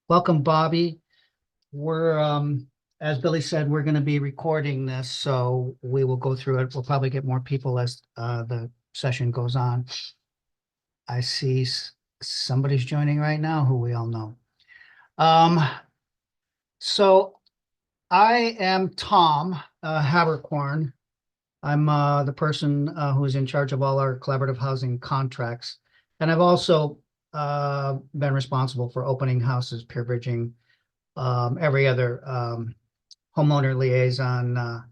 Welcome, Bobby. We're, as Billy said, we're going to be recording this, so we will go through it. We'll probably get more people as the session goes on. I see somebody's joining right now who we all know. Um, so I am Tom Haberkorn. I'm the person who's in charge of all our collaborative housing contracts. And I've also been responsible for opening houses, peer bridging, every other homeowner liaison.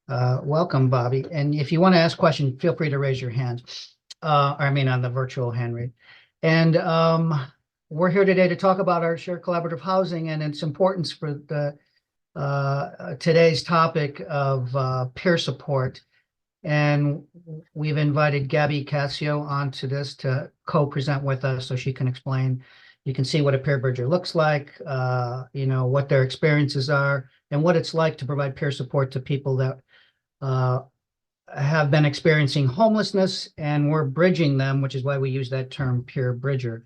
Welcome, Bobby. And if you want to ask a question, feel free to raise your hand. I mean, on the virtual hand raise. And we're here today to talk about our shared collaborative housing and its importance for the today's topic of peer support. And we've invited Gabi Cascio onto this to co-present with us so she can explain. You can see what a peer bridger looks like, what their experiences are, and what it's like to provide peer support to people that have been experiencing homelessness, and we're bridging them, which is why we use that term peer bridger,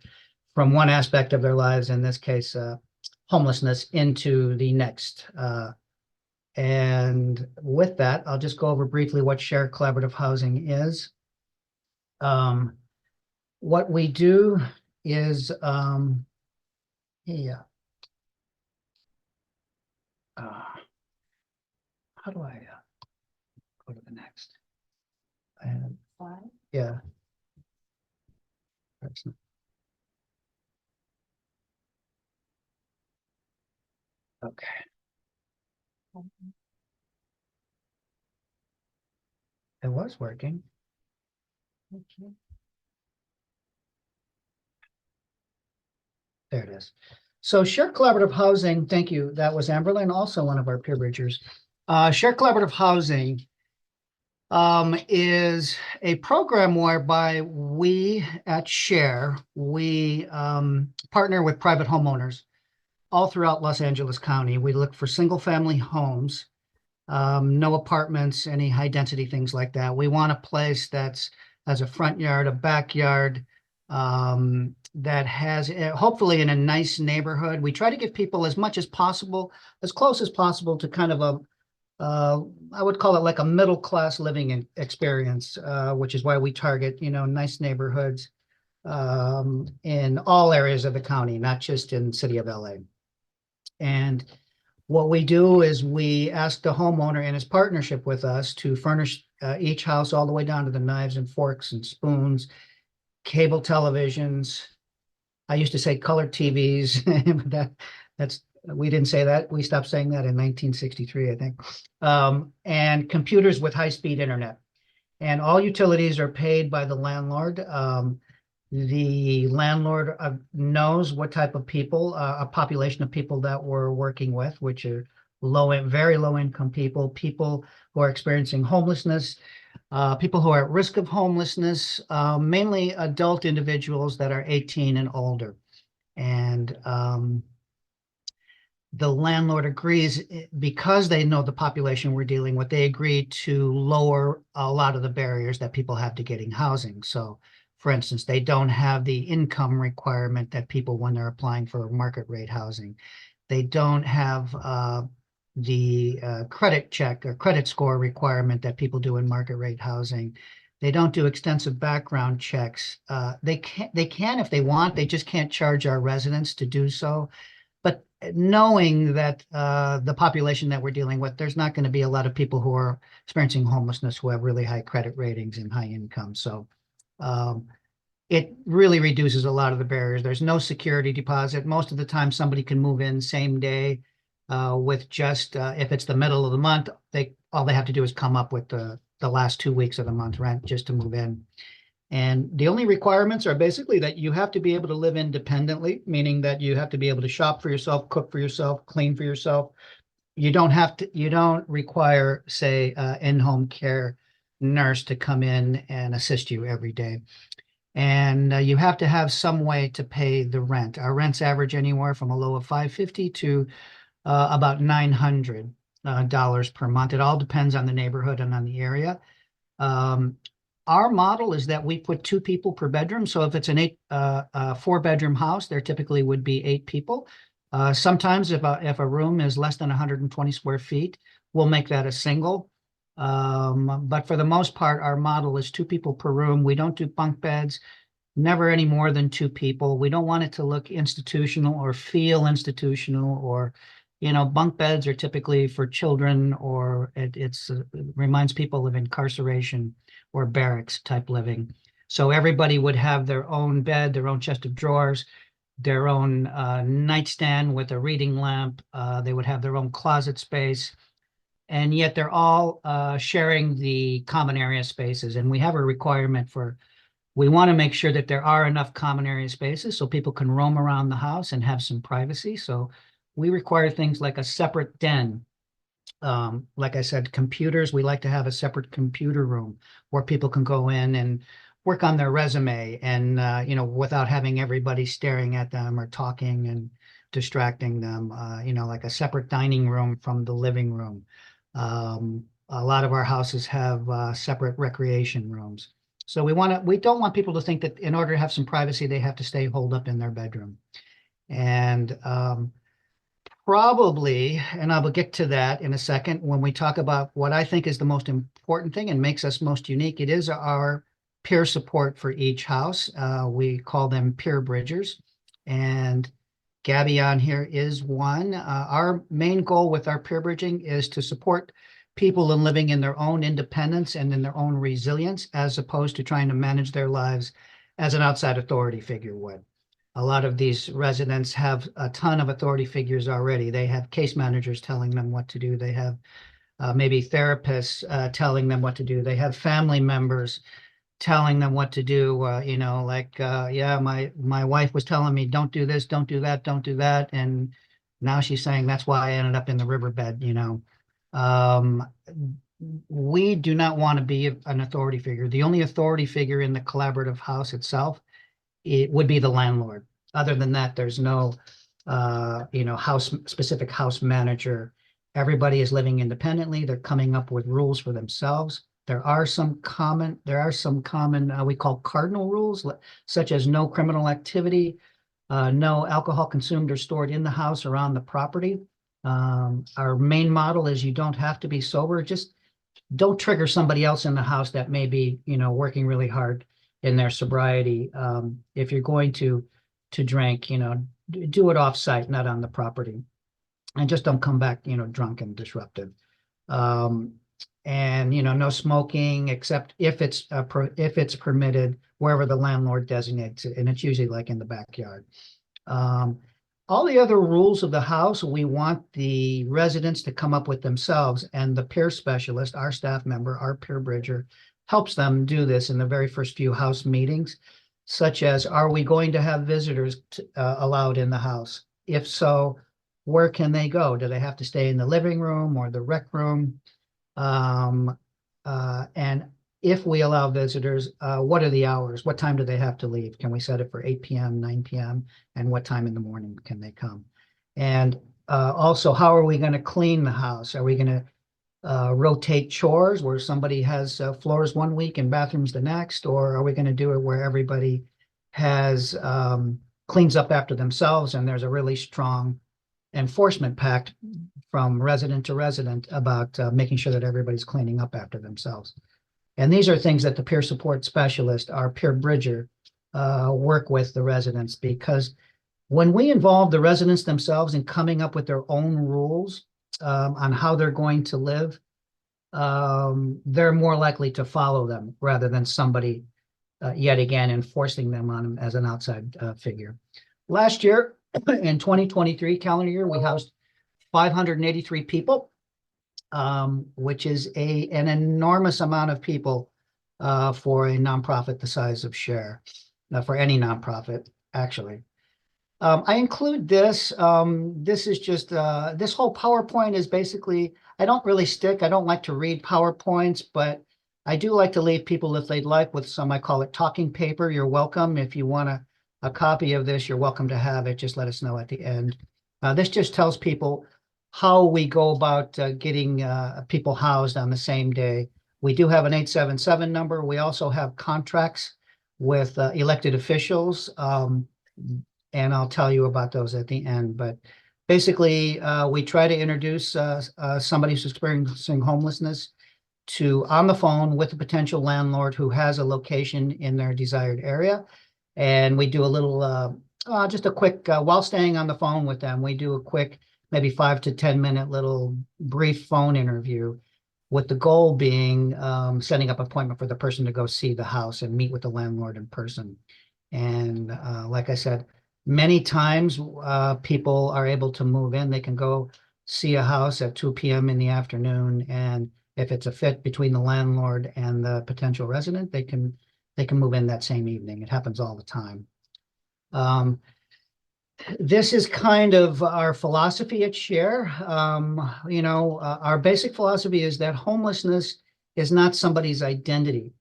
from one aspect of their lives, in this case, homelessness, into the next. And with that, I'll just go over briefly what shared collaborative housing is. What we do is, yeah. How do I go to the next? Yeah. Okay. It was working. Okay. There it is. So shared collaborative housing, thank you. That was Amberlyn, also one of our peer bridgers. Shared collaborative housing is a program whereby we at Share, we partner with private homeowners all throughout Los Angeles County. We look for single family homes, no apartments, any high density things like that. We want a place that's has a front yard, a backyard, that has hopefully in a nice neighborhood. We try to give people as much as possible, as close as possible to kind of a I would call it like a middle class living experience, which is why we target, nice neighborhoods in all areas of the county, not just in the city of LA. And what we do is we ask the homeowner in his partnership with us to furnish each house all the way down to the knives and forks and spoons, cable televisions. I used to say colored TVs, but that's we didn't say that. We stopped saying that in 1963, I think. And computers with high-speed internet. And all utilities are paid by the landlord. The landlord knows what type of people, a population of people that we're working with, which are very low income people, people who are experiencing homelessness, people who are at risk of homelessness, mainly adult individuals that are 18 and older. And the landlord agrees, because they know the population we're dealing with, they agree to lower a lot of the barriers that people have to getting housing. So, for instance, they don't have the income requirement that people when they're applying for market rate housing. They don't have the credit check or credit score requirement that people do in market rate housing. They don't do extensive background checks. They can if they want. They just can't charge our residents to do so. But knowing that the population that we're dealing with, there's not going to be a lot of people who are experiencing homelessness who have really high credit ratings and high income. So it really reduces a lot of the barriers. There's no security deposit. Most of the time, somebody can move in same day with just, if it's the middle of the month, all they have to do is come up with the last 2 weeks of the month rent just to move in. And the only requirements are basically that you have to be able to live independently, meaning that you have to be able to shop for yourself, cook for yourself, clean for yourself. You don't require, say, in-home care nurse to come in and assist you every day. And you have to have some way to pay the rent. Our rents average anywhere from a low of $550 to about $900 per month. It all depends on the neighborhood and on the area. Our model is that we put 2 people per bedroom. So if it's an 4-bedroom house, there typically would be 8 people. Sometimes if a room is less than 120 square feet, we'll make that a single. But for the most part, our model is 2 people per room. We don't do bunk beds, never any more than 2 people. We don't want it to look institutional or feel institutional, or, bunk beds are typically for children, or it reminds people of incarceration or barracks type living. So everybody would have their own bed, their own chest of drawers, their own nightstand with a reading lamp. They would have their own closet space, and yet they're all sharing the common area spaces. And we have a requirement we want to make sure that there are enough common area spaces so people can roam around the house and have some privacy. So we require things like a separate den. Like I said, computers, we like to have a separate computer room where people can go in and work on their resume, and without having everybody staring at them or talking and distracting them. Like a separate dining room from the living room. A lot of our houses have separate recreation rooms. So we don't want people to think that in order to have some privacy, they have to stay holed up in their bedroom. And probably, and I will get to that in a second, when we talk about what I think is the most important thing and makes us most unique, it is our peer support for each house. We call them peer bridgers. And Gabi on here is one. Our main goal with our peer bridging is to support people in living in their own independence and in their own resilience, as opposed to trying to manage their lives as an outside authority figure would. A lot of these residents have a ton of authority figures already. They have case managers telling them what to do. They have maybe therapists telling them what to do. They have family members telling them what to do. Yeah, my wife was telling me, don't do this, don't do that, don't do that. And now she's saying that's why I ended up in the riverbed. We do not want to be an authority figure. The only authority figure in the collaborative house itself, it would be the landlord. Other than that, there's no, specific house manager. Everybody is living independently. They're coming up with rules for themselves. There are some common, we call cardinal rules, such as no criminal activity, no alcohol consumed or stored in the house or on the property. Our main model is you don't have to be sober. Just don't trigger somebody else in the house that may be, working really hard in their sobriety. If you're going to drink, do it off site, not on the property, and just don't come back, drunk and disruptive. And no smoking except if it's permitted wherever the landlord designates it, and it's usually like in the backyard. All the other rules of the house, we want the residents to come up with themselves, and the peer specialist, our staff member, our peer bridger, helps them do this in the very first few house meetings, such as, are we going to have visitors allowed in the house? If so, where can they go? Do they have to stay in the living room or the rec room? And if we allow visitors, what are the hours? What time do they have to leave? Can we set it for 8 p.m., 9 p.m.? And what time in the morning can they come? And also, how are we going to clean the house? Are we going to rotate chores where somebody has floors one week and bathrooms the next? Or are we going to do it where everybody has cleans up after themselves, and there's a really strong enforcement pact from resident to resident about making sure that everybody's cleaning up after themselves? And these are things that the peer support specialist, our peer bridger, work with the residents, because when we involve the residents themselves in coming up with their own rules on how they're going to live, they're more likely to follow them rather than somebody, yet again, enforcing them on them as an outside figure. Last year, in 2023 calendar year, we housed 583 people. Which is an enormous amount of people for a nonprofit the size of Share, for any nonprofit, actually. I include this. This is just, this whole PowerPoint is basically, I don't like to read PowerPoints, but I do like to leave people, if they'd like, with some, I call it talking paper. You're welcome. If you want a copy of this, you're welcome to have it. Just let us know at the end. This just tells people how we go about getting people housed on the same day. We do have an 877 number. We also have contracts with elected officials, and I'll tell you about those at the end. But Basically, we try to introduce somebody who's experiencing homelessness to on the phone with a potential landlord who has a location in their desired area. And we do a little, just a quick, while staying on the phone with them, we do a quick, maybe 5 to 10 minute little brief phone interview with the goal being setting up an appointment for the person to go see the house and meet with the landlord in person. And like I said, many times people are able to move in. They can go see a house at 2 p.m. in the afternoon, and if it's a fit between the landlord and the potential resident, they can move in that same evening. It happens all the time. This is kind of our philosophy at Share. Our basic philosophy is that homelessness is not somebody's identity.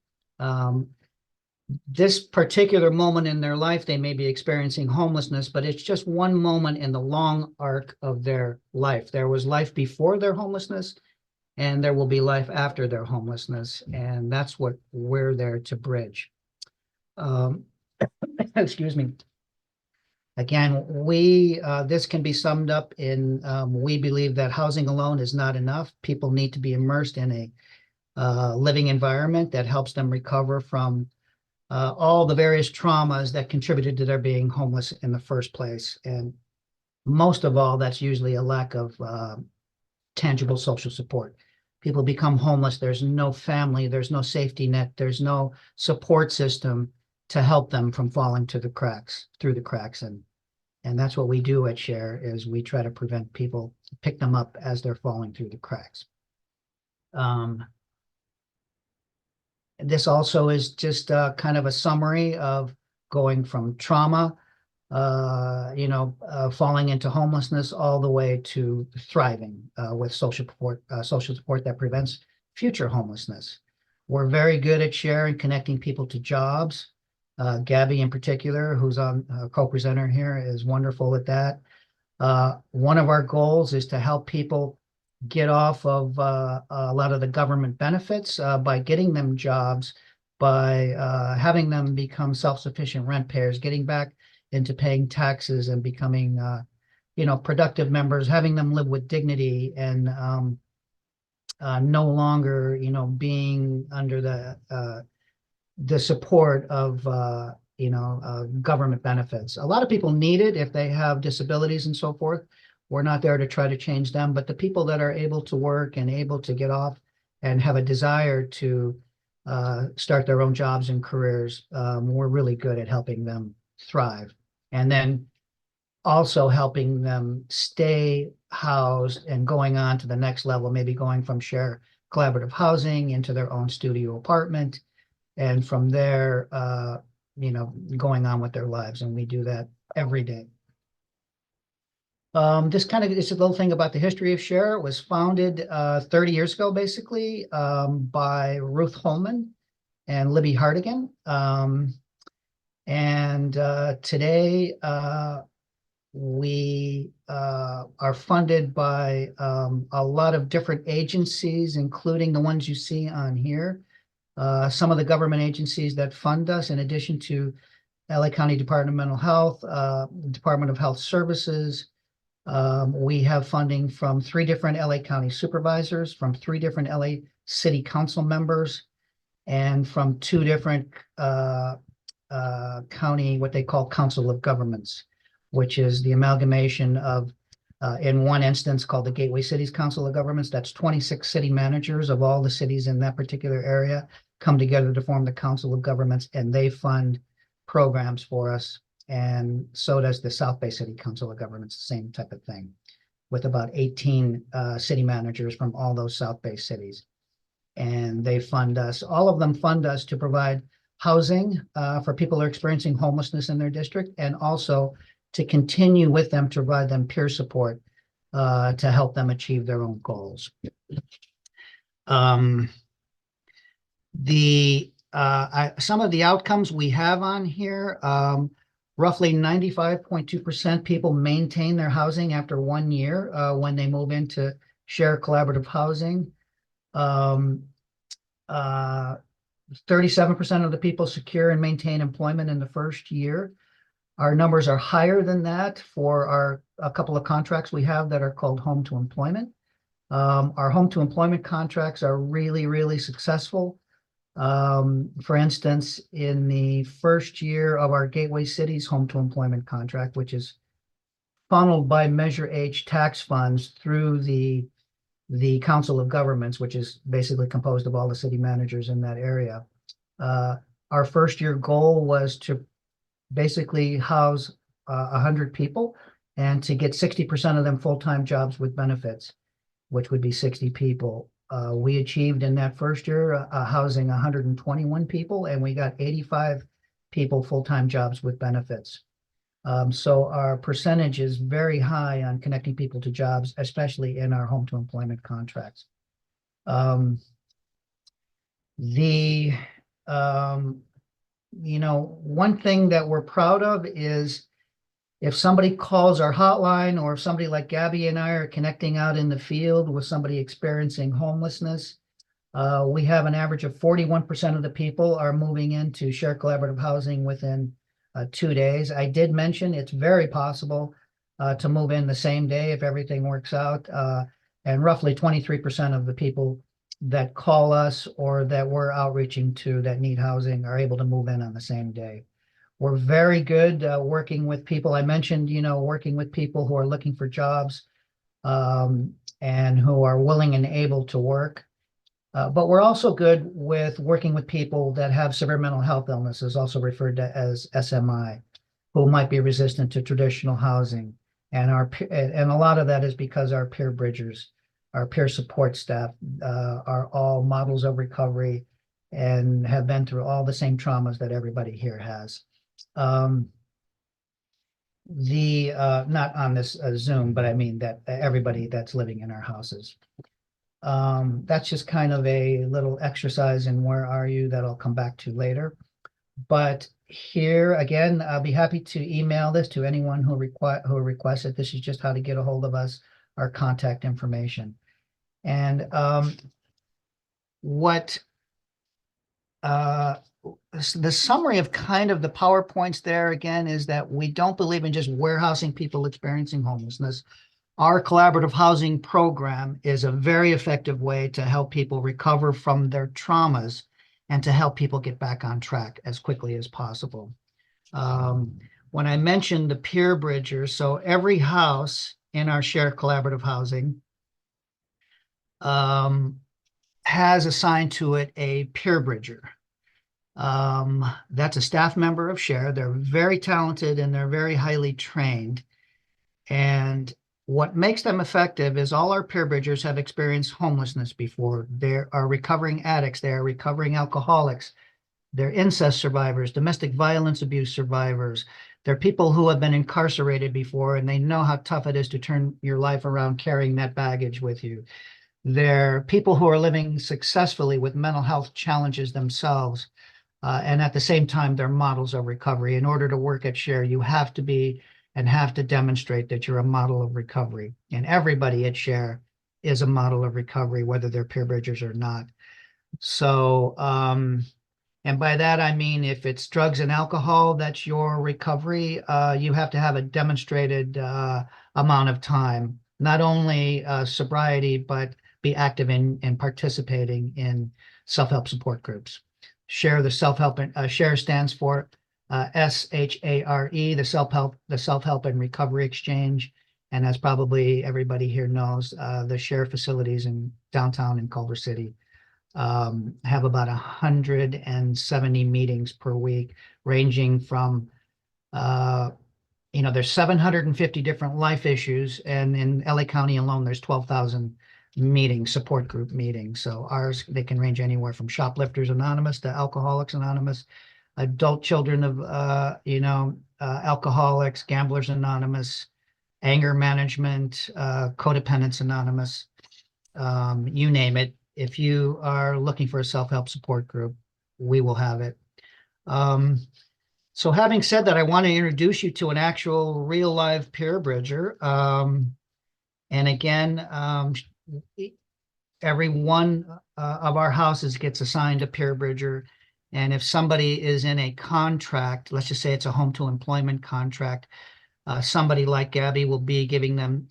This particular moment in their life, they may be experiencing homelessness, but it's just one moment in the long arc of their life. There was life before their homelessness, and there will be life after their homelessness, and that's what we're there to bridge. Excuse me. Again, this can be summed up in we believe that housing alone is not enough. People need to be immersed in a living environment that helps them recover from all the various traumas that contributed to their being homeless in the first place. And most of all, that's usually a lack of tangible social support. People become homeless. There's no family. There's no safety net. There's no support system to help them from falling through the cracks. And that's what we do at Share, is we try to prevent people, pick them up as they're falling through the cracks. This also is just kind of a summary of going from trauma, falling into homelessness, all the way to thriving with social support that prevents future homelessness. We're very good at sharing, connecting people to jobs. Gabi in particular, who's on co-presenter here, is wonderful at that. One of our goals is to help people get off of a lot of the government benefits by getting them jobs, by having them become self-sufficient rent payers, getting back into paying taxes and becoming, productive members, having them live with dignity and no longer, being under the support of, government benefits. A lot of people need it if they have disabilities and so forth. We're not there to try to change them, but the people that are able to work and able to get off and have a desire to start their own jobs and careers, we're really good at helping them thrive. And then also helping them stay housed and going on to the next level, maybe going from Share collaborative housing into their own studio apartment. And from there, going on with their lives. And we do that every day. This kind of is a little thing about the history of Share. It was founded 30 years ago, basically, by Ruth Holman and Libby Hardigan. Today we are funded by a lot of different agencies, including the ones you see on here. Some of the government agencies that fund us, in addition to LA County Department of Mental Health, Department of Health Services. We have funding from 3 different LA County supervisors, from 3 different LA City Council members, and from 2 different county, what they call Council of Governments, which is the amalgamation of, in one instance called the Gateway Cities Council of Governments, that's 26 city managers of all the cities in that particular area come together to form the Council of Governments, and they fund programs for us. And so does the South Bay City Council of Governments, the same type of thing, with about 18 city managers from all those South Bay cities. And they fund us, all of them fund us to provide housing for people who are experiencing homelessness in their district, and also to continue with them to provide them peer support to help them achieve their own goals. Some of the outcomes we have on here, roughly 95.2% people maintain their housing after 1 year when they move into Share collaborative housing. 37% of the people secure and maintain employment in the first year. Our numbers are higher than that for a couple of contracts we have that are called home to employment. Our home to employment contracts are really, really successful. For instance, in the first year of our Gateway Cities home to employment contract, which is funneled by Measure H tax funds through the Council of Governments, which is basically composed of all the city managers in that area. Our first year goal was to basically house 100 people and to get 60% of them full-time jobs with benefits, which would be 60 people. We achieved in that first year housing 121 people, and we got 85 people full-time jobs with benefits. So our percentage is very high on connecting people to jobs, especially in our home to employment contracts. The one thing that we're proud of is if somebody calls our hotline, or if somebody like Gabi and I are connecting out in the field with somebody experiencing homelessness, we have an average of 41% of the people are moving into shared collaborative housing within 2 days. I did mention it's very possible to move in the same day if everything works out. And roughly 23% of the people that call us or that we're outreaching to that need housing are able to move in on the same day. We're very good working with people. I mentioned, working with people who are looking for jobs and who are willing and able to work. But we're also good with working with people that have severe mental health illnesses, also referred to as SMI, who might be resistant to traditional housing. And a lot of that is because our peer bridgers, our peer support staff are all models of recovery and have been through all the same traumas that everybody here has. Not on this Zoom, but I mean that everybody that's living in our houses. That's just kind of a little exercise in where are you that I'll come back to later. But here again, I'll be happy to email this to anyone who requests it. This is just how to get a hold of us, our contact information. And the summary of kind of the PowerPoints there again is that we don't believe in just warehousing people experiencing homelessness. Our collaborative housing program is a very effective way to help people recover from their traumas and to help people get back on track as quickly as possible. When I mentioned the peer bridgers, so every house in our shared collaborative housing has assigned to it a peer bridger. That's a staff member of SHARE. They're very talented and they're very highly trained. And what makes them effective is all our peer bridgers have experienced homelessness before. They are recovering addicts. They are recovering alcoholics. They're incest survivors, domestic violence abuse survivors. They're people who have been incarcerated before, and they know how tough it is to turn your life around carrying that baggage with you. They're people who are living successfully with mental health challenges themselves. And at the same time, they're models of recovery. In order to work at SHARE, you have to be and have to demonstrate that you're a model of recovery. And everybody at SHARE is a model of recovery, whether they're peer bridgers or not. So, and by that, I mean, if it's drugs and alcohol, that's your recovery. You have to have a demonstrated amount of time, not only sobriety, but be active in participating in self-help support groups. SHARE, the self-help, SHARE stands for SHARE, the self-help and recovery exchange. And as probably everybody here knows, the SHARE facilities in downtown in Culver City have about 170 meetings per week, ranging from, there's 750 different life issues. And in LA County alone, there's 12,000 meetings, support group meetings. So ours, they can range anywhere from Shoplifters Anonymous to Alcoholics Anonymous, adult children of, alcoholics, Gamblers Anonymous, anger management, Codependents Anonymous, you name it. If you are looking for a self-help support group, we will have it. So having said that, I want to introduce you to an actual real live peer bridger. And again, every one of our houses gets assigned a peer bridger. And if somebody is in a contract, let's just say it's a home to employment contract, somebody like Gabi will be giving them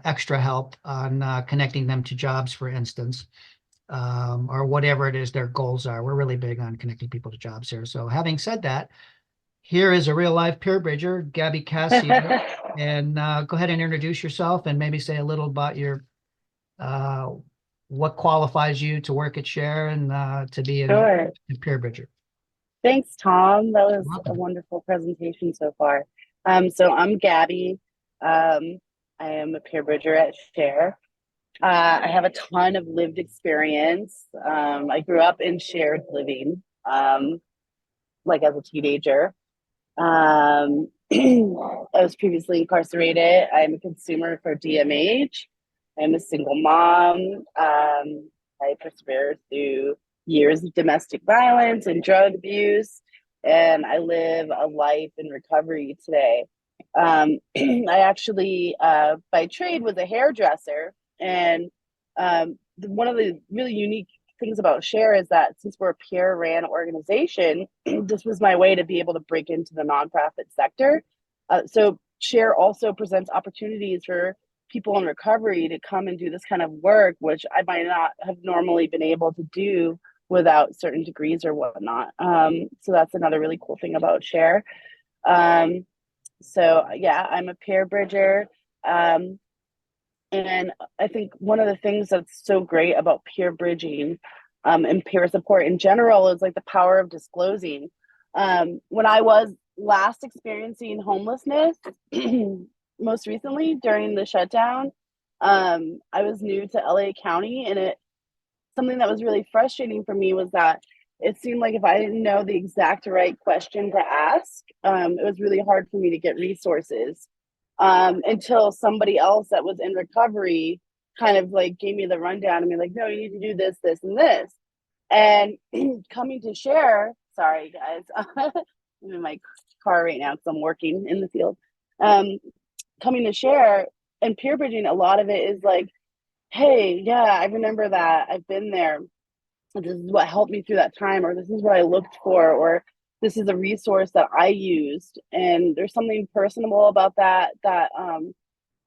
extra help on connecting them to jobs, for instance, or whatever it is their goals are. We're really big on connecting people to jobs here. So having said that, here is a real life peer bridger, Gabi Cascio. And go ahead and introduce yourself and maybe say a little about your what qualifies you to work at Share and to be Sure. a peer bridger. Thanks, Tom. That was a Welcome. wonderful presentation so far. So I'm Gabi. I am a peer bridger at Share. I have a ton of lived experience. I grew up in shared living, like as a teenager. I was previously incarcerated. I'm a consumer for DMH. I'm a single mom. I persevered through years of domestic violence and drug abuse, and I live a life in recovery today. I actually, by trade, was a hairdresser, and one of the really unique things about Share is that since we're a peer ran organization, this was my way to be able to break into the nonprofit sector. So Share also presents opportunities for people in recovery to come and do this kind of work, which I might not have normally been able to do without certain degrees or whatnot. So that's another really cool thing about Share. So yeah, I'm a peer bridger. And I think one of the things that's so great about peer bridging and peer support in general is like the power of disclosing. When I was last experiencing homelessness, most recently during the shutdown, I was new to LA County, and it something that was really frustrating for me was that it seemed like if I didn't know the exact right question to ask, it was really hard for me to get resources until somebody else that was in recovery kind of like gave me the rundown and be like, no, you need to do this, this, and this. And coming to Share, sorry guys, I'm in my car right now because I'm working in the field. Um, Coming to Share and peer bridging, a lot of it is like, hey, yeah, I remember that. I've been there. This is what helped me through that time, or this is what I looked for, or this is a resource that I used. And there's something personable about that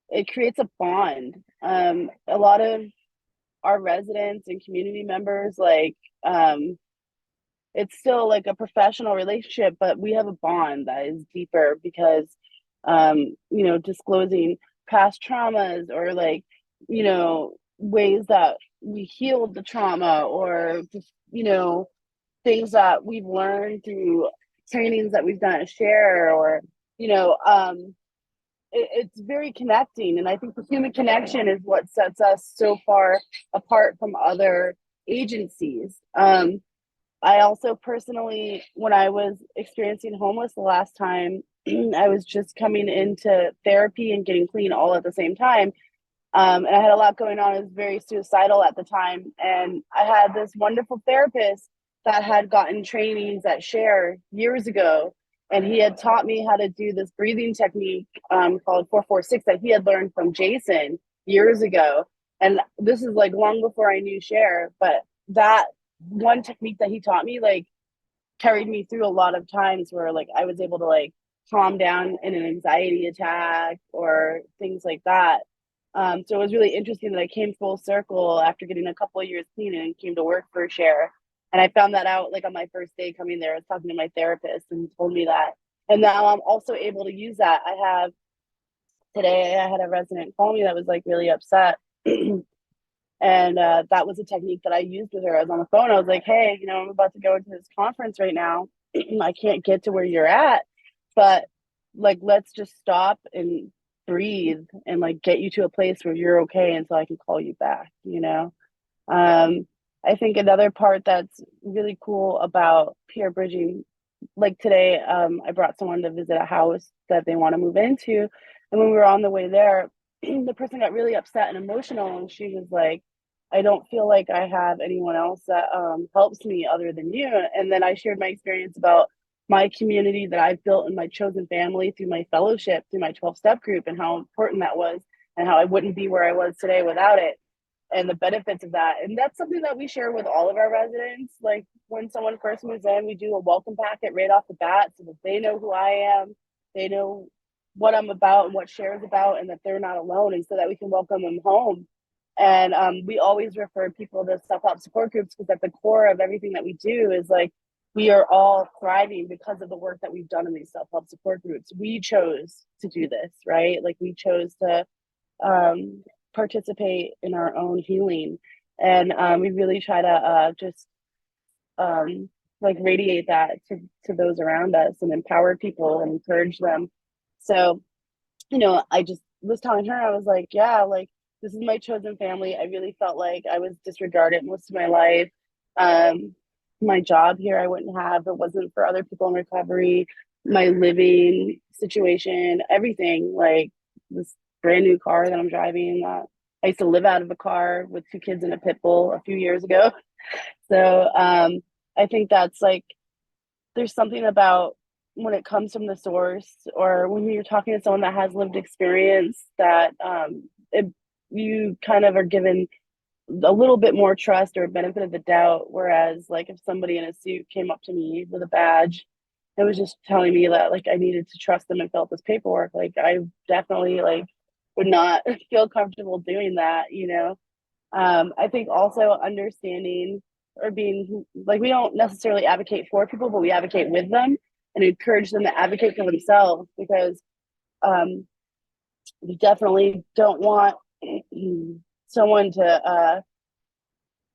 it creates a bond. A lot of our residents and community members, like, it's still like a professional relationship, but we have a bond that is deeper because, disclosing past traumas or like, ways that we healed the trauma or just, things that we've learned through trainings that we've done at Share or, you know, um, it's very connecting. And I think the human connection is what sets us so far apart from other agencies. I also personally, when I was experiencing homeless the last time, I was just coming into therapy and getting clean all at the same time. And I had a lot going on. I was very suicidal at the time. And I had this wonderful therapist that had gotten trainings at Share years ago. And he had taught me how to do this breathing technique called 446 that he had learned from Jason years ago. And this is like long before I knew Share. But that one technique that he taught me, like, carried me through a lot of times where like I was able to like calm down in an anxiety attack or things like that. So it was really interesting that I came full circle after getting a couple of years clean and came to work for Share. And I found that out like on my first day coming there. I was talking to my therapist and told me that. And now I'm also able to use that. Today I had a resident call me that was like really upset. And that was a technique that I used with her. I was on the phone. I was like, hey, I'm about to go into this conference right now. I can't get to where you're at, but like, let's just stop and breathe and like get you to a place where you're okay until I can call you back. I think another part that's really cool about peer bridging, like today, I brought someone to visit a house that they want to move into. And when we were on the way there, the person got really upset and emotional. And she was like, I don't feel like I have anyone else that helps me other than you. And then I shared my experience about my community that I've built in my chosen family through my fellowship, through my 12-step group, and how important that was, and how I wouldn't be where I was today without it. and the benefits of that. And that's something that we share with all of our residents. Like when someone first moves in, we do a welcome packet right off the bat so that they know who I am, they know what I'm about and what Share is about, and that they're not alone, and so that we can welcome them home. And we always refer people to self-help support groups, because at the core of everything that we do is like, we are all thriving because of the work that we've done in these self-help support groups. We chose to do this, right? Like we chose to participate in our own healing, and we really try to just like radiate that to those around us and empower people and encourage them. So, you know, I just was telling her, I was like, yeah, like this is my chosen family. I really felt like I was disregarded most of my life. My job here I wouldn't have if it wasn't for other people in recovery. My living situation, everything, like this brand new car that I'm driving. I used to live out of a car with 2 kids and a pit bull a few years ago. So I think that's like, there's something about when it comes from the source, or when you're talking to someone that has lived experience, that you kind of are given a little bit more trust or benefit of the doubt. Whereas like if somebody in a suit came up to me with a badge and was just telling me that like I needed to trust them and fill out this paperwork, like I definitely like would not feel comfortable doing that, you know. I think also understanding, or being like, we don't necessarily advocate for people, but we advocate with them and encourage them to advocate for themselves, because we definitely don't want someone to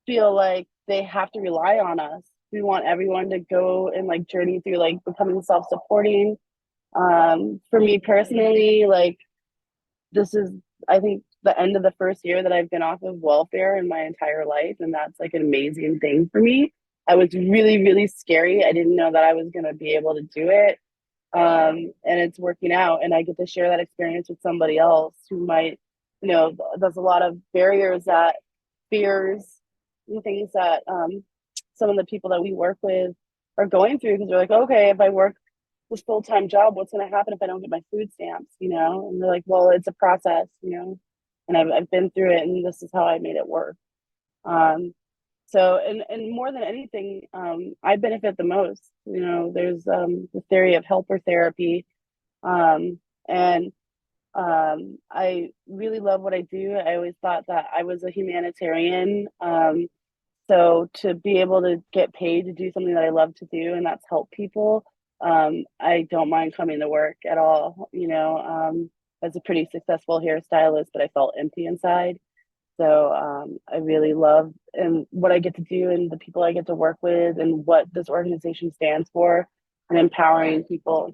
feel like they have to rely on us. We want everyone to go and like journey through like becoming self-supporting. For me personally, like this is, I think, the end of the first year that I've been off of welfare in my entire life, and that's like an amazing thing for me. I was really, really scary. I didn't know that I was going to be able to do it. And it's working out, and I get to share that experience with somebody else who might, you know, there's a lot of barriers, that fears and things that some of the people that we work with are going through, because they're like, okay, if I work this full-time job, what's going to happen if I don't get my food stamps, you know? And they're like, well, it's a process, you know, and I've been through it, and this is how I made it work. So, and more than anything, I benefit the most. You know, there's the theory of helper therapy, and I really love what I do. I always thought that I was a humanitarian. So to be able to get paid to do something that I love to do, and that's help people, I don't mind coming to work at all. You know, I was a pretty successful hairstylist, but I felt empty inside. So I really love and what I get to do, and the people I get to work with, and what this organization stands for, and empowering people.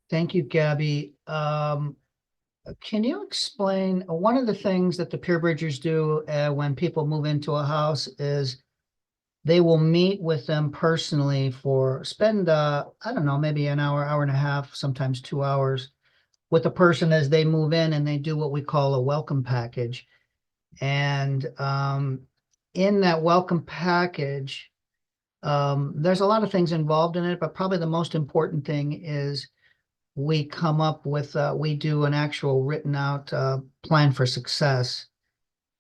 Thank you, Gabby. Can you explain one of the things that the peer bridgers do when people move into a house is they will meet with them personally for spend I don't know, maybe an hour, hour and a half, sometimes 2 hours with the person as they move in, and they do what we call a welcome package. And in that welcome package, there's a lot of things involved in it, but probably the most important thing is we come up with, we do an actual written out plan for success.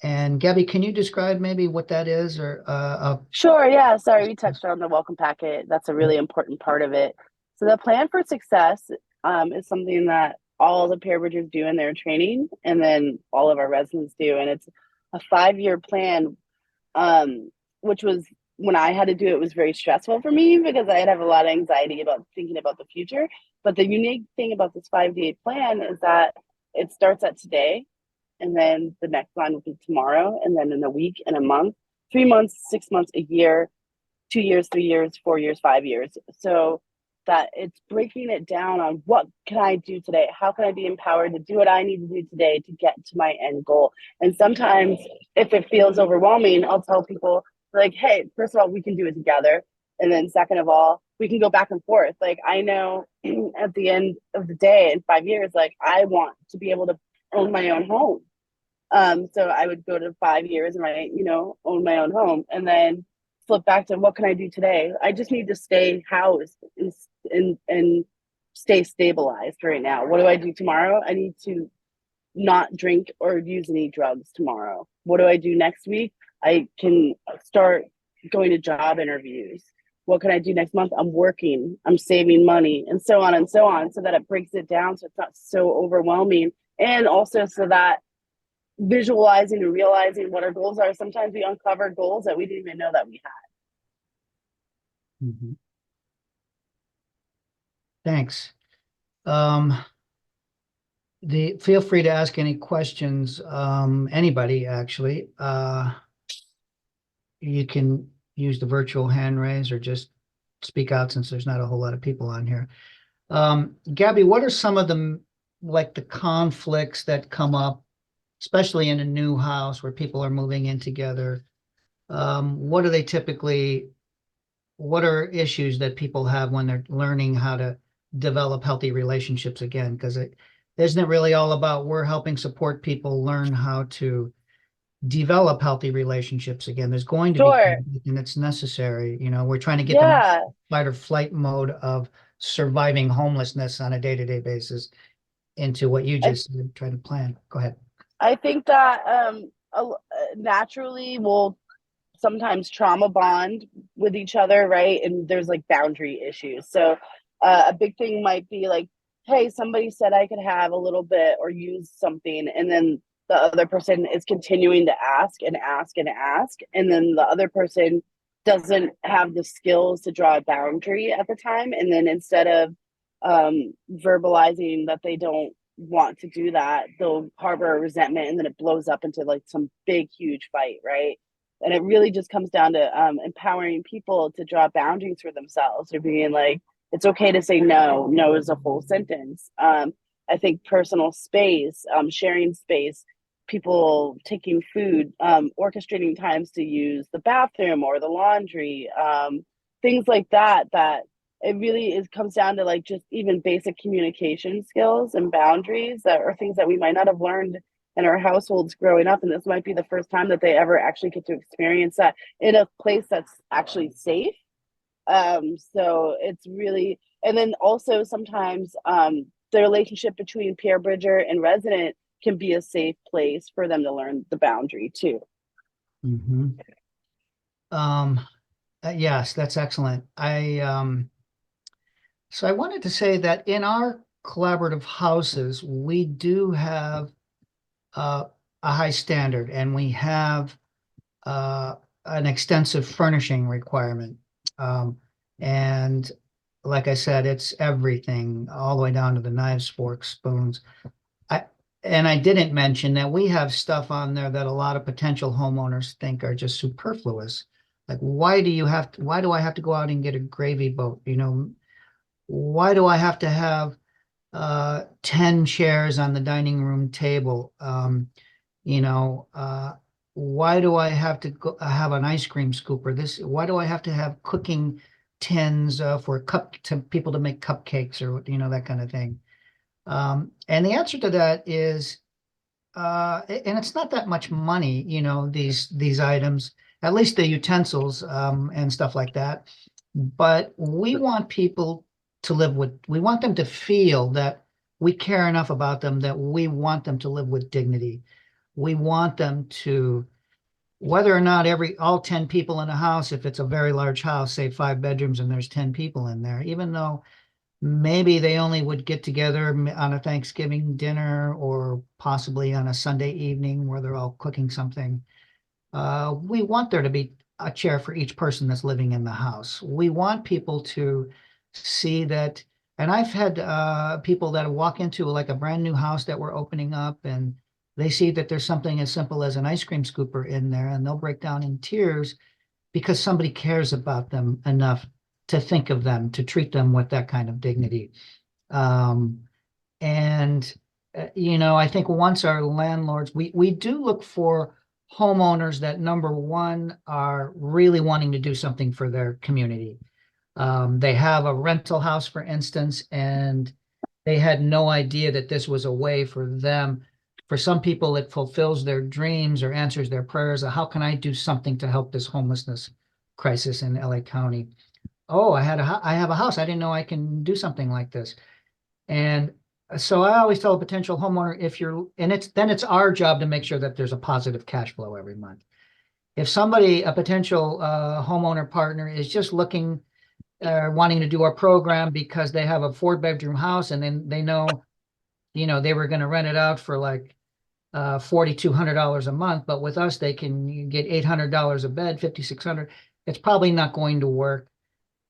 And Gabby, can you describe maybe what that is, or Sure, yeah. Sorry, we touched on the welcome packet. That's a really important part of it. So the plan for success is something that all the peer bridgers do in their training, and then all of our residents do. And it's a 5-year plan, which was, when I had to do it, was very stressful for me, because I'd have a lot of anxiety about thinking about the future. But the unique thing about this 5-day plan is that it starts at today, and then the next line will be tomorrow, and then in a week, and a month, 3 months, 6 months, a year, 2 years, 3 years, 4 years, 5 years. So that it's breaking it down on what can I do today? How can I be empowered to do what I need to do today to get to my end goal? And sometimes if it feels overwhelming, I'll tell people like, hey, first of all, we can do it together. And then second of all, we can go back and forth. Like I know at the end of the day, in 5 years, like I want to be able to own my own home. So I would go to 5 years and own my own home, and then flip back to what can I do today? I just need to stay housed and stay stabilized right now. What do I do tomorrow? I need to not drink or use any drugs tomorrow. What do I do next week? I can start going to job interviews. What can I do next month? I'm working, I'm saving money, and so on, so that it breaks it down so it's not so overwhelming. And also so that visualizing and realizing what our goals are, sometimes we uncover goals that we didn't even know that we had. Mhm. Thanks. Feel free to ask any questions, anybody actually. You can use the virtual hand raise or just speak out since there's not a whole lot of people on here. Gabi, what are some of the conflicts that come up, especially in a new house where people are moving in together? What are they typically, what are issues that people have when they're learning how to develop healthy relationships again? Because isn't it really all about we're helping support people learn how to develop healthy relationships again? There's going to be Sure. conflict and it's necessary. We're trying to get them Yeah. fight or flight mode of surviving homelessness on a day-to-day basis into what you I just said, try to plan. Go ahead. I think that naturally we'll sometimes trauma bond with each other, right? And there's like boundary issues. So a big thing might be like, hey, somebody said I could have a little bit or use something, and then the other person is continuing to ask and ask and ask, and then the other person doesn't have the skills to draw a boundary at the time, and then instead of verbalizing that they don't want to do that, they'll harbor a resentment, and then it blows up into like some big huge fight, right? And it really just comes down to empowering people to draw boundaries for themselves, or being like, it's okay to say no. No is a full sentence. I think personal space, sharing space, people taking food, orchestrating times to use the bathroom or the laundry, things like that, that it really comes down to like just even basic communication skills and boundaries that are things that we might not have learned in our households growing up, and this might be the first time that they ever actually get to experience that in a place that's actually safe. So it's really, and then also sometimes the relationship between peer bridger and resident can be a safe place for them to learn the boundary too. Mm-hmm. Um, yes, that's excellent. So I wanted to say that in our collaborative houses, we do have uh, a high standard, and we have uh, an extensive furnishing requirement. Um, and like I said, it's everything, all the way down to the knives, forks, spoons. I and I didn't mention that we have stuff on there that a lot of potential homeowners think are just superfluous. Like, why do I have to go out and get a gravy boat? Why do I have to have 10 chairs on the dining room table? You know, why do I have to have an ice cream scooper? Why do I have to have cooking tins for people to make cupcakes or that kind of thing? And the answer to that is, and it's not that much money, these items, at least the utensils and stuff like that. But we want them to feel that we care enough about them that we want them to live with dignity. We want them to, whether or not all 10 people in a house, if it's a very large house, say 5 bedrooms and there's 10 people in there, even though maybe they only would get together on a Thanksgiving dinner or possibly on a Sunday evening where they're all cooking something. We want there to be a chair for each person that's living in the house. We want people to see that. And I've had people that walk into like a brand new house that we're opening up, and they see that there's something as simple as an ice cream scooper in there, and they'll break down in tears because somebody cares about them enough to think of them, to treat them with that kind of dignity. Um, and, I think once our landlords, we do look for homeowners that, number one, are really wanting to do something for their community. They have a rental house, for instance, and they had no idea that this was a way for them. For some people, it fulfills their dreams or answers their prayers. How can I do something to help this homelessness crisis in LA County? Oh, I have a house. I didn't know I can do something like this. And so I always tell a potential homeowner, if you're, and it's our job to make sure that there's a positive cash flow every month. If somebody, a potential homeowner partner is just looking, wanting to do our program because they have a 4-bedroom house and then they know, they were going to rent it out for like $4,200 a month, but with us, they can get $800 a bed, $5,600. It's probably not going to work.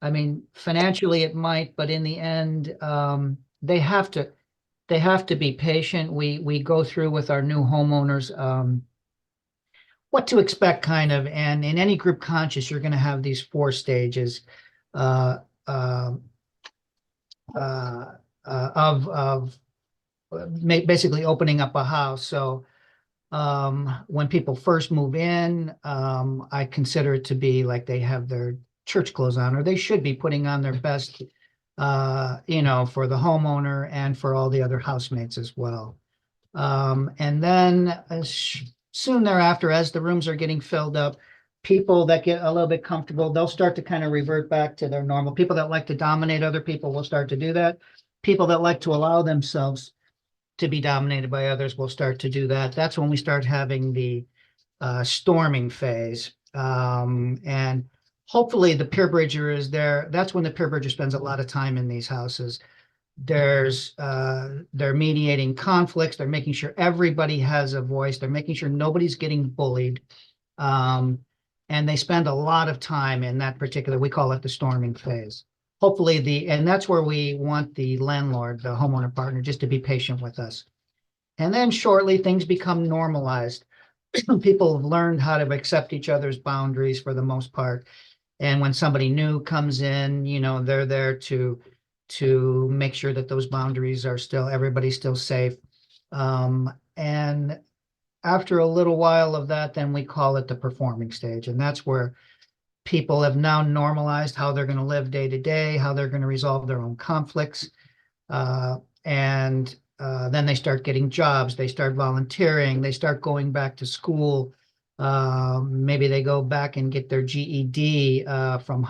I mean, financially it might, but in the end, they have to be patient. We go through with our new homeowners, what to expect kind of, and in any group conscious, you're going to have these 4 stages uh, uh, uh, of basically opening up a house. So when people first move in, I consider it to be like they have their church clothes on, or they should be putting on their best, for the homeowner and for all the other housemates as well. And then soon thereafter, as the rooms are getting filled up, people that get a little bit comfortable, they'll start to kind of revert back to their normal. People that like to dominate other people will start to do that. People that like to allow themselves to be dominated by others will start to do that. That's when we start having the storming phase. And hopefully the peer bridger is there. That's when the peer bridger spends a lot of time in these houses. They're mediating conflicts. They're making sure everybody has a voice. They're making sure nobody's getting bullied. And they spend a lot of time in that particular, we call it the storming phase. Hopefully and that's where we want the landlord, the homeowner partner, just to be patient with us. And then shortly things become normalized. People have learned how to accept each other's boundaries for the most part. And when somebody new comes in, they're there to make sure that those boundaries are still, everybody's still safe. And after a little while of that, then we call it the performing stage. And that's where people have now normalized how they're going to live day to day, how they're going to resolve their own conflicts. And then they start getting jobs, they start volunteering, they start going back to school. Maybe they go back and get their GED from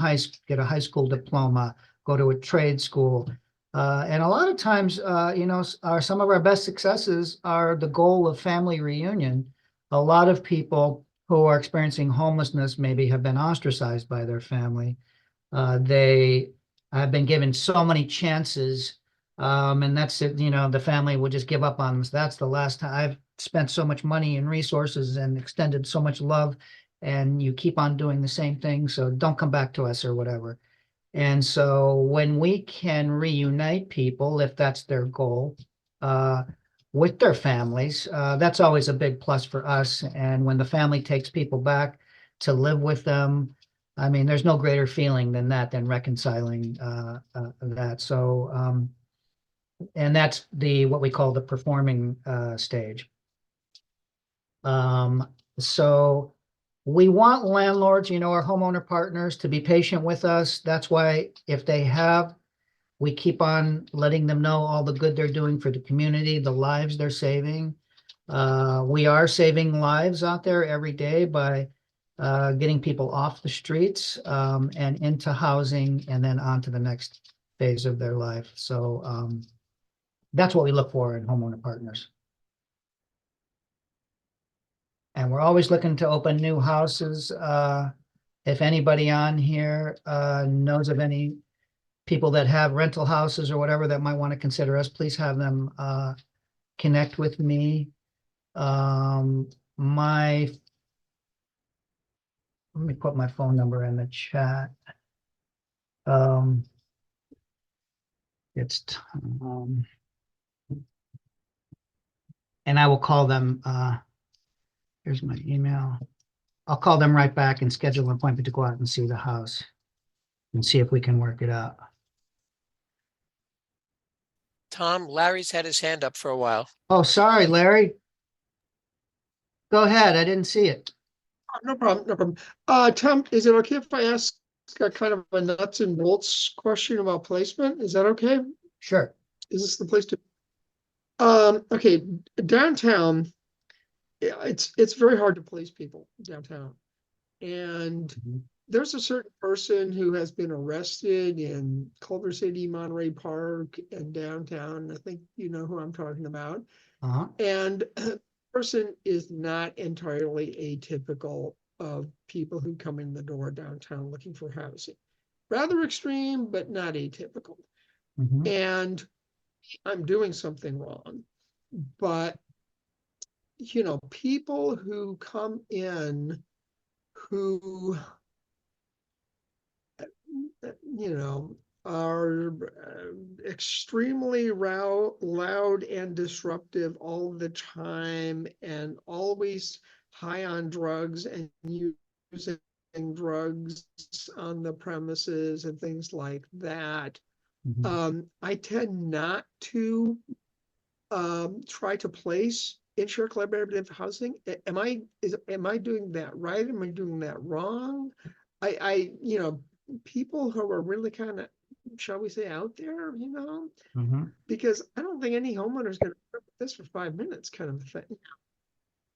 get a high school diploma, go to a trade school. And a lot of times, some of our best successes are the goal of family reunion. A lot of people who are experiencing homelessness maybe have been ostracized by their family. They have been given so many chances, and that's it. The family will just give up on them. So that's the last time I've spent so much money and resources and extended so much love, and you keep on doing the same thing. So don't come back to us or whatever. And so when we can reunite people, if that's their goal, with their families, that's always a big plus for us. And when the family takes people back to live with them, I mean, there's no greater feeling than that, than reconciling that. So, and that's what we call the performing stage. So we want landlords, our homeowner partners, to be patient with us. That's why if we keep on letting them know all the good they're doing for the community, the lives they're saving. We are saving lives out there every day by getting people off the streets and into housing and then on to the next phase of their life. So that's what we look for in homeowner partners. And we're always looking to open new houses. If anybody on here knows of any people that have rental houses or whatever that might want to consider us, please have them connect with me. Let me put my phone number in the chat. It's and I will call them. Here's my email. I'll call them right back and schedule an appointment to go out and see the house and see if we can work it out. Tom, Larry's had his hand up for a while. Oh, sorry, Larry. Go ahead. I didn't see it. No problem, no problem. Tom, is it okay if I ask kind of a nuts and bolts question about placement? Is that okay? Sure. Is this the place to? Okay, downtown, it's very hard to place people downtown. And there's a certain person who has been arrested in Culver City, Monterey Park, and downtown. I think you know who I'm talking about. Uh-huh. And the person is not entirely atypical of people who come in the door downtown looking for housing. Rather extreme, but not atypical. Mhm. And I'm doing something wrong. But, you know, people who come in who, you know, are extremely loud and disruptive all the time and always high on drugs and using drugs on the premises and things like that. Mhm. I tend not to try to place insured collaborative housing. Am I doing that right? Am I doing that wrong? You know, people who are really kind of, shall we say, out there, you know, Mhm. because I don't think any homeowner is going to put this for 5 minutes, kind of thing.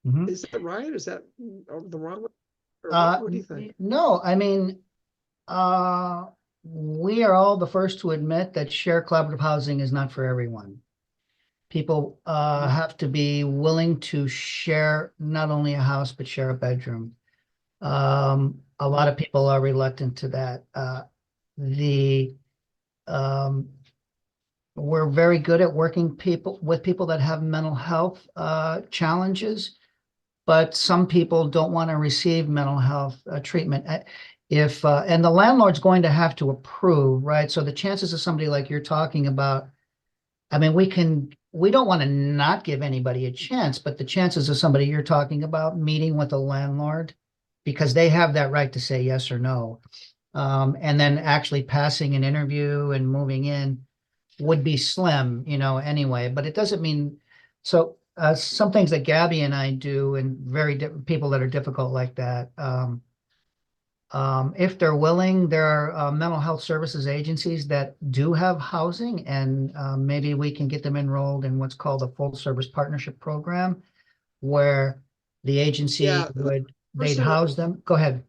Mhm. Is that right? Is that the wrong way? Or Uh, what do you think? no, I mean, uh, we are all the first to admit that shared collaborative housing is not for everyone. People have to be willing to share not only a house, but share a bedroom. A lot of people are reluctant to that. The We're very good at working with people that have mental health challenges, but some people don't want to receive mental health treatment. If And the landlord's going to have to approve, right? So the chances of somebody like you're talking about, I mean, we don't want to not give anybody a chance, but the chances of somebody you're talking about meeting with a landlord, because they have that right to say yes or no, and then actually passing an interview and moving in would be slim, anyway. But it doesn't mean so. Some things that Gabby and I do, and people that are difficult like that. If they're willing, there are mental health services agencies that do have housing, and maybe we can get them enrolled in what's called a full service partnership program, where the agency Yeah, they'd person, house them. Go ahead.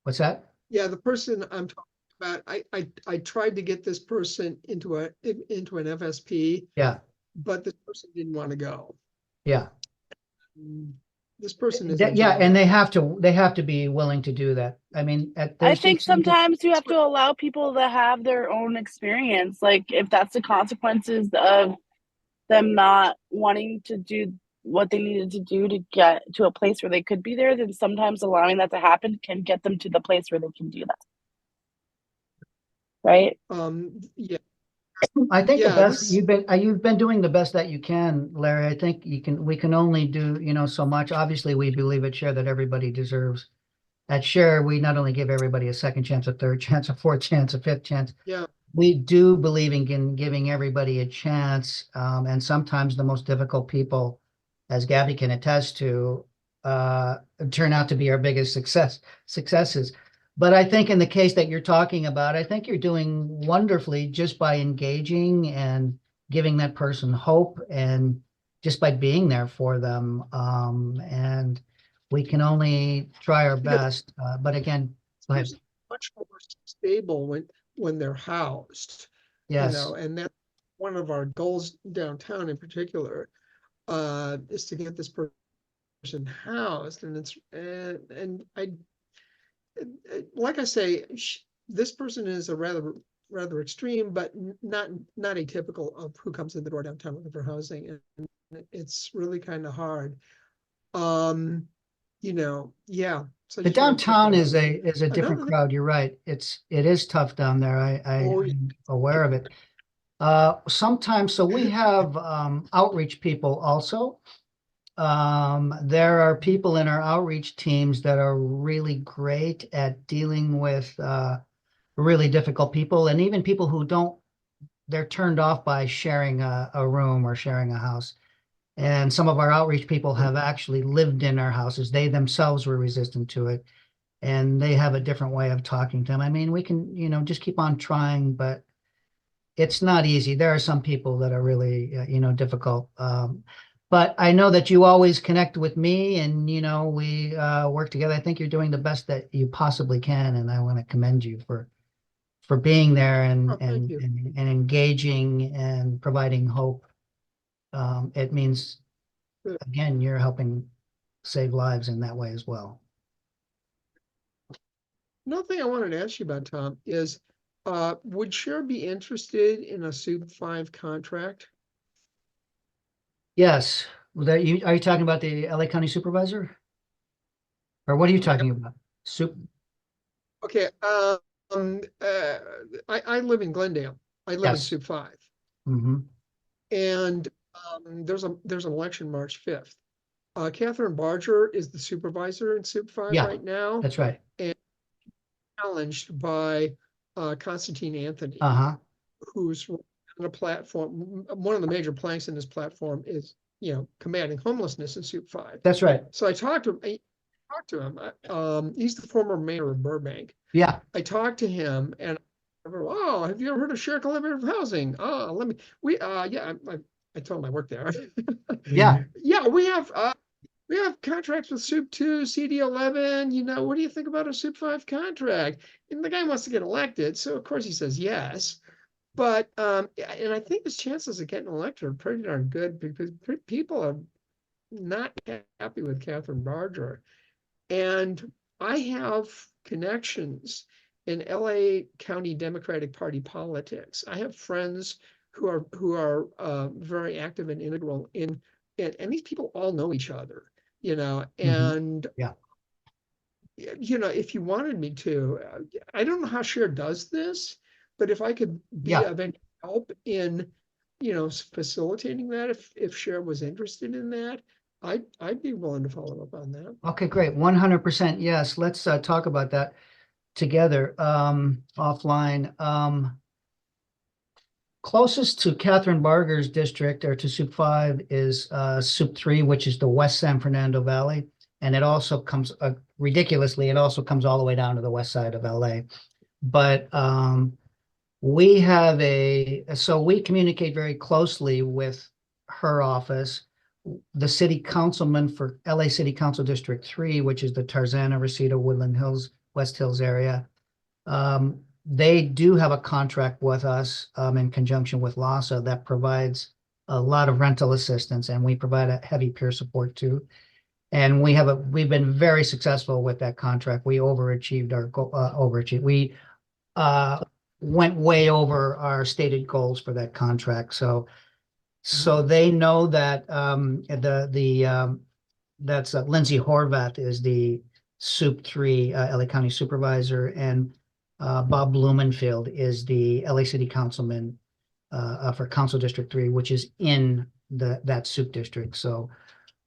What's that? yeah, the person I'm talking about, I tried to get this person into an FSP, Yeah, but this person didn't want to go. yeah. This person is in Yeah, and jail. they have to be willing to do that. I mean, I there's think just something. sometimes you have to allow people to have their own experience. Like if that's the consequences of them not wanting to do what they needed to do to get to a place where they could be there, then sometimes allowing that to happen can get them to the place where they can do that. Right? Yeah, I think the yeah, best this, you've been doing the best that you can, Larry. I think we can only do, so much. Obviously, we believe at Share that everybody deserves. At Share, we not only give everybody a second chance, a third chance, a fourth chance, a fifth chance. yeah, We do believe in giving everybody a chance. And sometimes the most difficult people, as Gabby can attest to, uh, turn out to be our biggest successes. But I think in the case that you're talking about, I think you're doing wonderfully just by engaging and giving that person hope and just by being there for them. And we can only try our because best. But again, go ahead. it's much more stable when they're housed, you Yes. know, and that's one of our goals downtown in particular, is to get this person housed. And and like I say, this person is a rather extreme, but not atypical of who comes in the door downtown looking for housing, and it's really kind of hard. Um, you know, yeah. So I The just wanted to check downtown that out. is And a different another thing, crowd. You're right. It is tough down there. oh, yeah, I'm aware of it. Sometimes, so we have outreach people also. There are people in our outreach teams that are really great at dealing with really difficult people, and even people who don't, they're turned off by sharing a room or sharing a house. And some of our outreach people have actually lived in our houses. They themselves were resistant to it, and they have a different way of talking to them. I mean, we can, just keep on trying, but it's not easy. There are some people that are really, difficult. But I know that you always connect with me and, we work together. I think you're doing the best that you possibly can. And I want to commend you for being there Oh, thank you. and engaging and providing hope. It means, Good. again, you're helping save lives in that way as well. Another thing I wanted to ask you about, Tom, is would Cher be interested in a Soup 5 contract? Yes. Are you talking about the LA County Supervisor? Or what are you talking about? Okay, I live in Glendale. I live in Yes. Soup 5. Mm-hmm. And there's an election March 5th. Catherine Barger is the supervisor in Soup 5 Yeah, right now, that's right. challenged by Constantine Anthony, Uh-huh. who's on a platform. One of the major planks in this platform is, combating homelessness in Soup 5. That's right. So I talked to him. He's the former mayor of Burbank. Yeah. I talked to him and oh, have you ever heard of shared collaborative housing? Oh, yeah, I told him I worked there. Yeah. Yeah, we have contracts with Soup 2, CD11. What do you think about a Soup 5 contract? And the guy wants to get elected, so of course he says yes. But and I think his chances of getting elected are pretty darn good because people are not happy with Catherine Barger. And I have connections in LA County Democratic Party politics. I have friends who are very active and integral and these people all know each other, and Yeah. if you wanted me to, I don't know how Cher does this, but if I could be Yeah. of any help in, facilitating that, if Cher was interested in that, I'd be willing to follow up on that. Okay, great. 100% yes. Let's talk about that together offline. Closest to Catherine Barger's district or to Soup 5 is Soup 3, which is the West San Fernando Valley. And it also comes, ridiculously, it also comes all the way down to the west side of LA. But so we communicate very closely with her office. The city councilman for LA City Council District 3, which is the Tarzana, Reseda, Woodland Hills, West Hills area. They do have a contract with us in conjunction with LASA that provides a lot of rental assistance, and we provide a heavy peer support too. And we've been very successful with that contract. We overachieved our goal. We went way over our stated goals for that contract. So they know that that's Lindsay Horvath is the Soup 3 LA County Supervisor, and Bob Blumenfield is the LA City Councilman for Council District 3, which is in that Soup district. So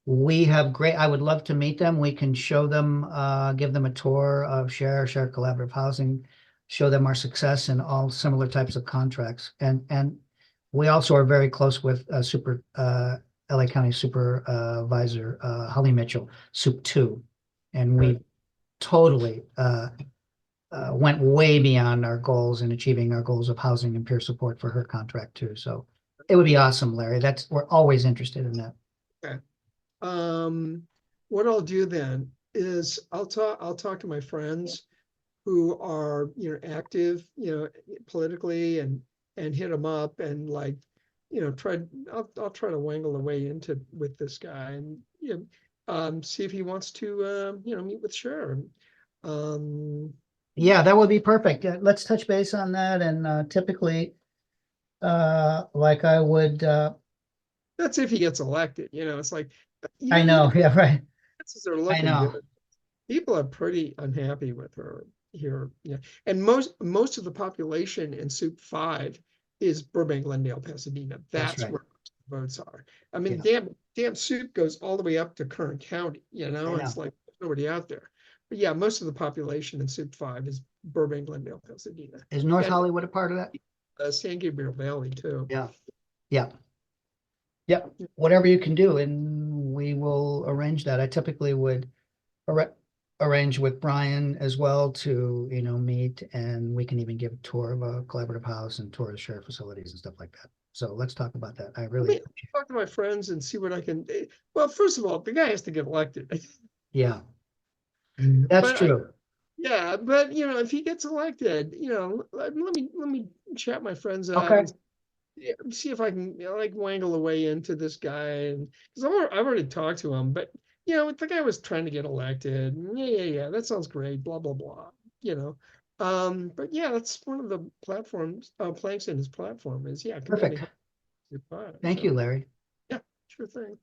I would love to meet them. We can show them, give them a tour of Share Collaborative Housing, show them our success in all similar types of contracts. And we also are very close with LA County Supervisor Holly Mitchell, Soup 2. And we totally went way beyond our goals in achieving our goals of housing and peer support for her contract too. So it would be awesome, Larry. We're always interested in that. Okay. What I'll do then is I'll talk to my friends who are, active, politically and hit them up and I'll try to wangle a way with this guy and, see if he wants to, meet with Cher. Yeah, that would be perfect. Let's touch base on that. And typically, like I would, that's if he gets elected, it's like, I know, yeah, right. chances are looking good. People are pretty unhappy with her here. Yeah. And most of the population in Soup 5 is Burbank, Glendale, Pasadena. That's right. where the votes are. I mean, Yeah. damn Soup goes all the way up to Kern County, it's like there's nobody out there. But yeah, most of the population in Soup 5 is Burbank, Glendale, Pasadena. Is North And, Hollywood a part of that? San Gabriel Valley too. Yeah. Yeah. Yep. Whatever you can do, and we will arrange that. I typically would arrange with Brian as well to, meet, and we can even give a tour of a collaborative house and tour of shared facilities and stuff like that. So let's talk about that. I Let really me appreciate talk to my friends and see what I can. Well, first of all, the guy has to get elected. Yeah, that's But I, true. yeah, but if he gets elected, let me chat my friends up Okay, and see if I can like wangle a way into this guy, and because I've already talked to him, but the guy was trying to get elected. And yeah, that sounds great. Blah blah blah. You know, but yeah, that's one of the platforms, planks in his platform is perfect. community. Thank you, So Larry. yeah, sure thing.